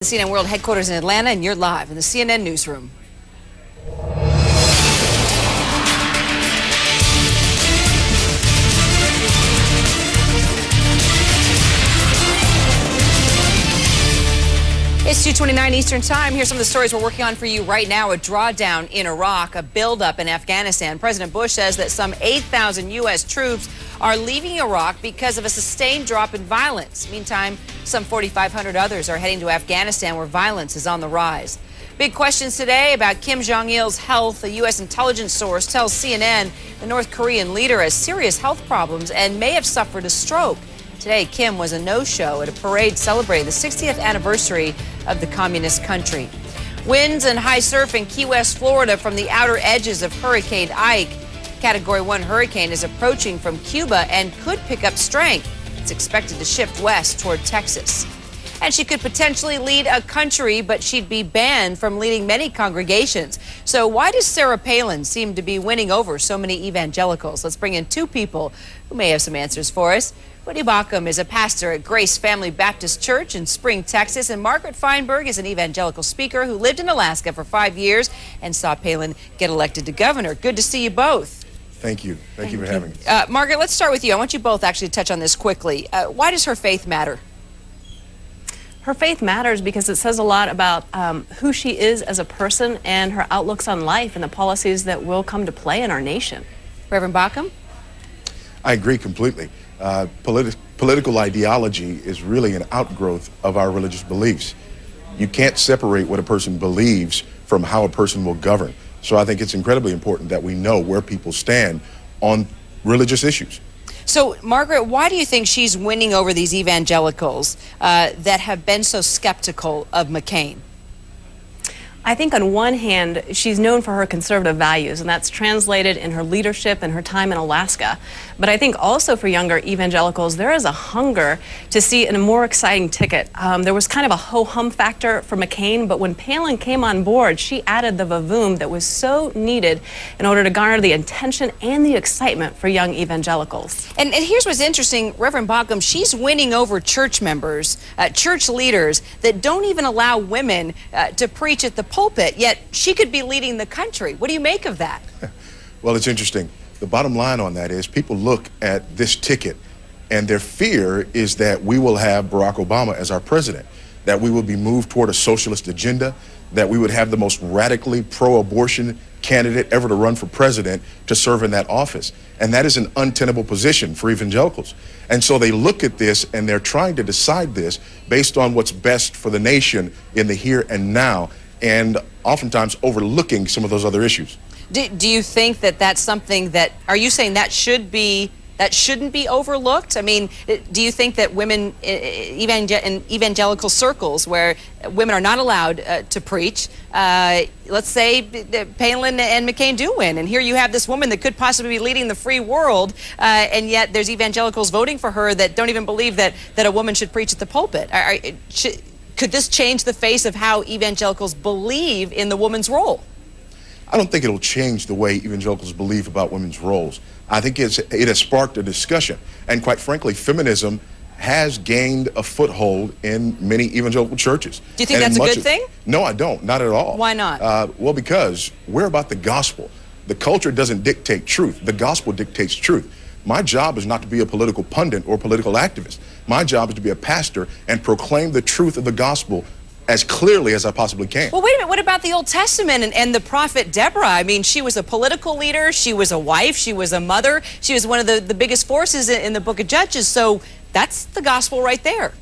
The CNN World headquarters in Atlanta, and you're live in the CNN newsroom. It's 2:29 Eastern Time. Here's some of the stories we're working on for you right now. A drawdown in Iraq, a buildup in Afghanistan. President Bush says that some 8,000 U.S. troops are leaving Iraq because of a sustained drop in violence. Meantime, some 4,500 others are heading to Afghanistan, where violence is on the rise. Big questions today about Kim Jong-il's health. A U.S. intelligence source tells CNN the North Korean leader has serious health problems and may have suffered a stroke. Today, Kim was a no-show at a parade celebrating the 60th anniversary of the communist country. Winds and high surf in Key West, Florida from the outer edges of Hurricane Ike. Category 1 hurricane is approaching from Cuba and could pick up strength. It's expected to shift west toward Texas. And she could potentially lead a country, but she'd be banned from leading many congregations. So why does Sarah Palin seem to be winning over so many evangelicals? Let's bring in two people who may have some answers for us. Voddie Baucham is a pastor at Grace Family Baptist Church in Spring, Texas, and Margaret Feinberg is an evangelical speaker who lived in Alaska for 5 years and saw Palin get elected to governor. Good to see you both. Thank you. Thank you for having me. Margaret, let's start with you. I want you both actually to touch on this quickly. Why does her faith matter? Her faith matters because it says a lot about who she is as a person and her outlooks on life and the policies that will come to play in our nation. Reverend Baucham? I agree completely. Political ideology is really an outgrowth of our religious beliefs. You can't separate what a person believes from how a person will govern. So I think it's incredibly important that we know where people stand on religious issues. So, Margaret, why do you think she's winning over these evangelicals that have been so skeptical of McCain? I think on one hand, she's known for her conservative values, and that's translated in her leadership and her time in Alaska. But I think also for younger evangelicals, there is a hunger to see a more exciting ticket. There was kind of a ho-hum factor for McCain, but when Palin came on board, she added the vavoom that was so needed in order to garner the attention and the excitement for young evangelicals. And here's what's interesting, Reverend Baucham, she's winning over church members, church leaders that don't even allow women to preach at the pulpit, yet she could be leading the country. What do you make of that? Well, it's interesting. The bottom line on that is people look at this ticket and their fear is that we will have Barack Obama as our president, that we will be moved toward a socialist agenda, that we would have the most radically pro-abortion candidate ever to run for president to serve in that office. And that is an untenable position for evangelicals. And so they look at this and they're trying to decide this based on what's best for the nation in the here and now, and oftentimes overlooking some of those other issues. Do you think that that's something that, are you saying that shouldn't be overlooked? I mean, do you think that women in evangelical circles where women are not allowed to preach, let's say Palin and McCain do win, and here you have this woman that could possibly be leading the free world, and yet there's evangelicals voting for her that don't even believe that a woman should preach at the pulpit? Could this change the face of how evangelicals believe in the woman's role? I don't think it'll change the way evangelicals believe about women's roles. I think it has sparked a discussion. And quite frankly, feminism has gained a foothold in many evangelical churches. Do you think that's a good thing? No, I don't. Not at all. Why not? Well, because we're about the gospel. The culture doesn't dictate truth. The gospel dictates truth. My job is not to be a political pundit or political activist. My job is to be a pastor and proclaim the truth of the gospel as clearly as I possibly can. Well, wait a minute. What about the Old Testament and the prophet Deborah? I mean, she was a political leader. She was a wife. She was a mother. She was one of the biggest forces in the book of Judges. So that's the gospel right there.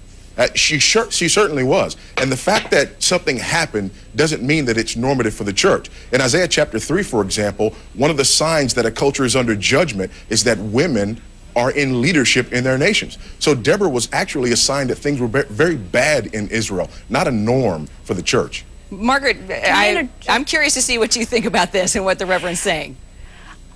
She certainly was. And the fact that something happened doesn't mean that it's normative for the church. In Isaiah chapter 3, for example, one of the signs that a culture is under judgment is that women are in leadership in their nations. So Deborah was actually a sign that things were very bad in Israel, not a norm for the church. Margaret, I'm curious to see what you think about this and what the Reverend's saying.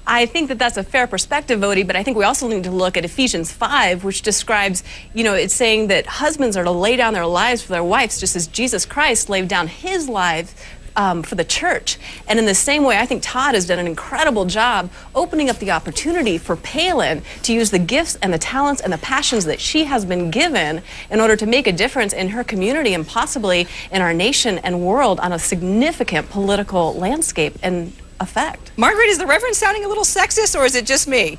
I think that that's a fair perspective, Voddie, but I think we also need to look at Ephesians 5, which describes, it's saying that husbands are to lay down their lives for their wives, just as Jesus Christ laid down his life for the church. And in the same way, I think Todd has done an incredible job opening up the opportunity for Palin to use the gifts and the talents and the passions that she has been given in order to make a difference in her community and possibly in our nation and world on a significant political landscape and effect. Margaret, is the Reverend sounding a little sexist, or is it just me?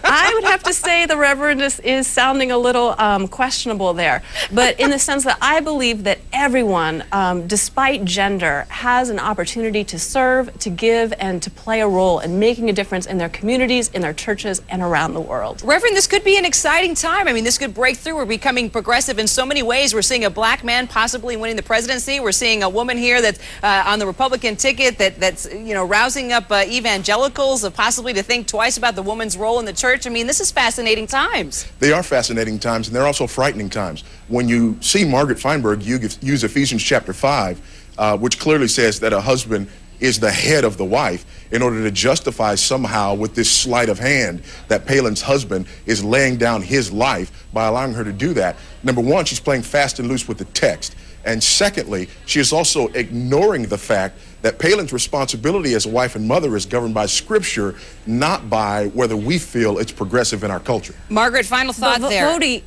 I would have to say the Reverend is sounding a little questionable there, but in the sense that I believe that everyone, despite gender, has an opportunity to serve, to give, and to play a role in making a difference in their communities, in their churches, and around the world. Reverend, this could be an exciting time. I mean, this could break through. We're becoming progressive in so many ways. We're seeing a black man possibly winning the presidency. We're seeing a woman here that's on the Republican ticket that's rousing up evangelicals possibly to think twice about the woman's role in the church. I mean, this is fascinating times. They are fascinating times, and they're also frightening times. When you see Margaret Feinberg use Ephesians chapter 5, which clearly says that a husband is the head of the wife, in order to justify somehow with this sleight of hand that Palin's husband is laying down his life by allowing her to do that. Number one, she's playing fast and loose with the text. And secondly, she is also ignoring the fact that Palin's responsibility as a wife and mother is governed by Scripture, not by whether we feel it's progressive in our culture. Margaret, final thought there. Voddie,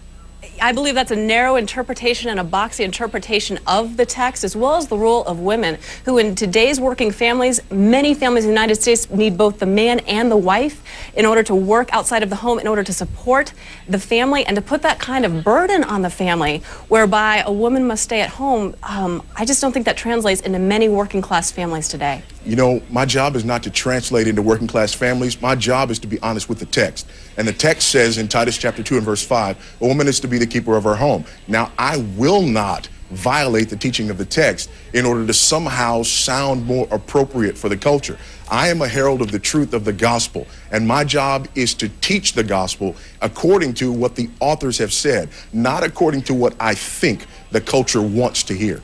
I believe that's a narrow interpretation and a boxy interpretation of the text, as well as the role of women, who in today's working families, many families in the United States need both the man and the wife in order to work outside of the home, in order to support the family, and to put that kind of burden on the family, whereby a woman must stay at home. I just don't think that translates into many working class families today. You know, my job is not to translate into working class families. My job is to be honest with the text. And the text says in Titus chapter 2 and verse 5, a woman is to be the keeper of her home. Now, I will not violate the teaching of the text in order to somehow sound more appropriate for the culture. I am a herald of the truth of the gospel, and my job is to teach the gospel according to what the authors have said, not according to what I think the culture wants to hear.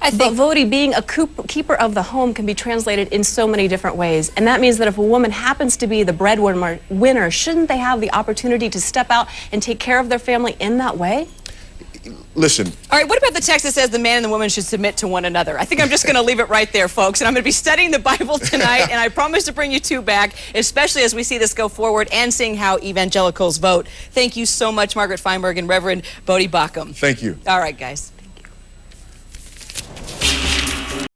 But Voddie, being a keeper of the home can be translated in so many different ways. And that means that if a woman happens to be the breadwinner, shouldn't they have the opportunity to step out and take care of their family in that way? Listen. All right, what about the text that says the man and the woman should submit to one another? I think I'm just going to leave it right there, folks. And I'm going to be studying the Bible tonight, and I promise to bring you two back, especially as we see this go forward and seeing how evangelicals vote. Thank you so much, Margaret Feinberg and Reverend Voddie Baucham. Thank you. All right, guys.